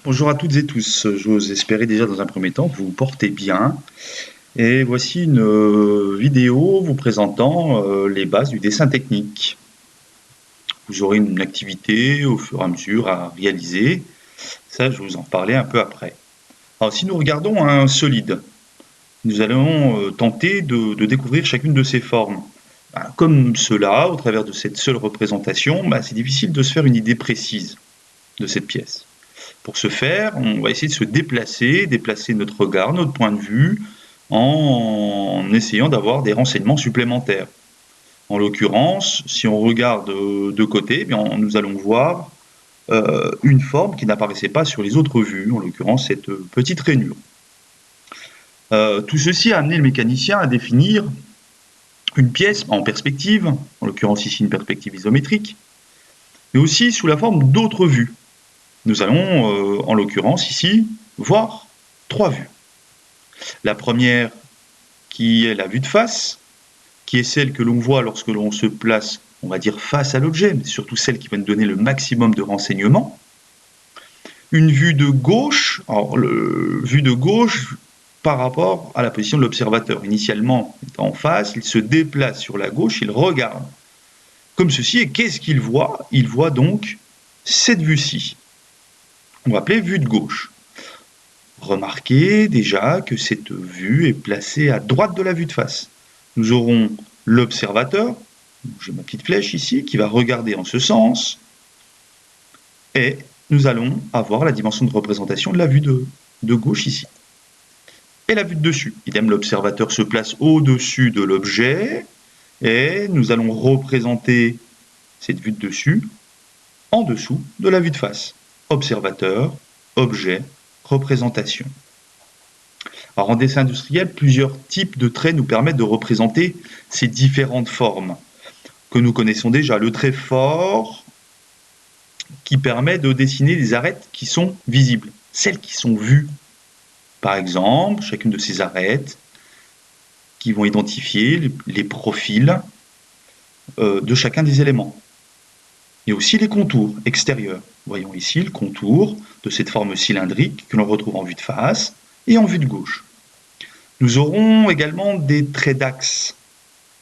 Bonjour à toutes et tous. J'ose espérer déjà dans un premier temps que vous vous portez bien. Et voici une vidéo vous présentant les bases du dessin technique. Vous aurez une activité au fur et à mesure à réaliser. Ça, je vais vous en reparler un peu après. Alors, si nous regardons un solide, nous allons tenter de découvrir chacune de ses formes. Comme cela, au travers de cette seule représentation, c'est difficile de se faire une idée précise de cette pièce. Pour ce faire, on va essayer de se déplacer notre regard, notre point de vue, en essayant d'avoir des renseignements supplémentaires. En l'occurrence, si on regarde de côté, nous allons voir une forme qui n'apparaissait pas sur les autres vues, en l'occurrence cette petite rainure. Tout ceci a amené le mécanicien à définir une pièce en perspective, en l'occurrence ici une perspective isométrique, mais aussi sous la forme d'autres vues. Nous allons, en l'occurrence ici, voir trois vues. La première, qui est la vue de face, qui est celle que l'on voit lorsque l'on se place, on va dire, face à l'objet, mais surtout celle qui va nous donner le maximum de renseignements. Une vue de gauche, vue de gauche par rapport à la position de l'observateur. Initialement, étant en face, il se déplace sur la gauche, il regarde comme ceci, et qu'est-ce qu'il voit? Il voit donc cette vue-ci. On va appeler vue de gauche. Remarquez déjà que cette vue est placée à droite de la vue de face. Nous aurons l'observateur, j'ai ma petite flèche ici, qui va regarder en ce sens, et nous allons avoir la dimension de représentation de la vue de gauche ici. Et la vue de dessus, idem, l'observateur se place au-dessus de l'objet, et nous allons représenter cette vue de dessus en dessous de la vue de face. Observateur, objet, représentation. Alors en dessin industriel, plusieurs types de traits nous permettent de représenter ces différentes formes que nous connaissons déjà. Le trait fort qui permet de dessiner des arêtes qui sont visibles, celles qui sont vues. Par exemple, chacune de ces arêtes qui vont identifier les profils de chacun des éléments. Et aussi les contours extérieurs. Voyons ici le contour de cette forme cylindrique que l'on retrouve en vue de face et en vue de gauche. Nous aurons également des traits d'axe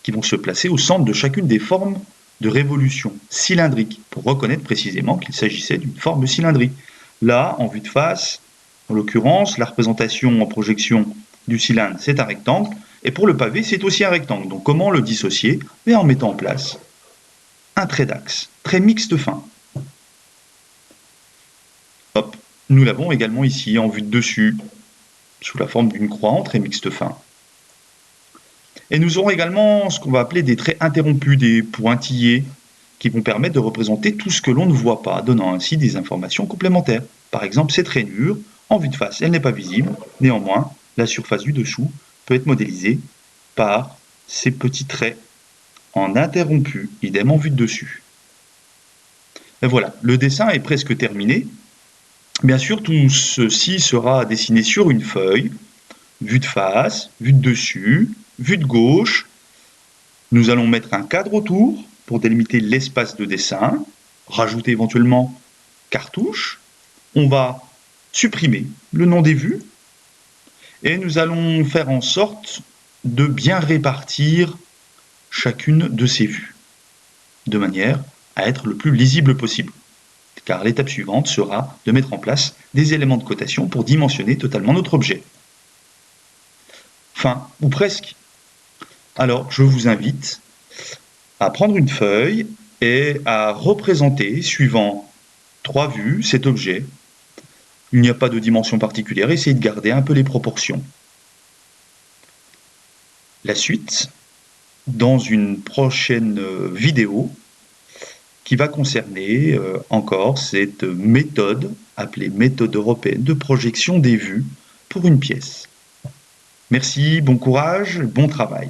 qui vont se placer au centre de chacune des formes de révolution cylindrique pour reconnaître précisément qu'il s'agissait d'une forme cylindrique. Là, en vue de face, en l'occurrence, la représentation en projection du cylindre, c'est un rectangle, et pour le pavé, c'est aussi un rectangle. Donc comment le dissocier? En mettant en place un trait d'axe, trait mixte fin. Hop, nous l'avons également ici en vue de dessus, sous la forme d'une croix en trait mixte fin. Et nous aurons également ce qu'on va appeler des traits interrompus, des pointillés, qui vont permettre de représenter tout ce que l'on ne voit pas, donnant ainsi des informations complémentaires. Par exemple, cette rainure, en vue de face, elle n'est pas visible, néanmoins, la surface du dessous peut être modélisée par ces petits traits en interrompu, idem en vue de dessus. Et voilà, le dessin est presque terminé. Bien sûr, tout ceci sera dessiné sur une feuille, vue de face, vue de dessus, vue de gauche. Nous allons mettre un cadre autour pour délimiter l'espace de dessin, rajouter éventuellement cartouche. On va supprimer le nom des vues et nous allons faire en sorte de bien répartir chacune de ces vues, de manière à être le plus lisible possible. Car l'étape suivante sera de mettre en place des éléments de cotation pour dimensionner totalement notre objet. Enfin, ou presque. Alors, je vous invite à prendre une feuille et à représenter, suivant trois vues, cet objet. Il n'y a pas de dimension particulière, essayez de garder un peu les proportions. La suite, dans une prochaine vidéo, qui va concerner encore cette méthode, appelée méthode européenne de projection des vues pour une pièce. Merci, bon courage, bon travail.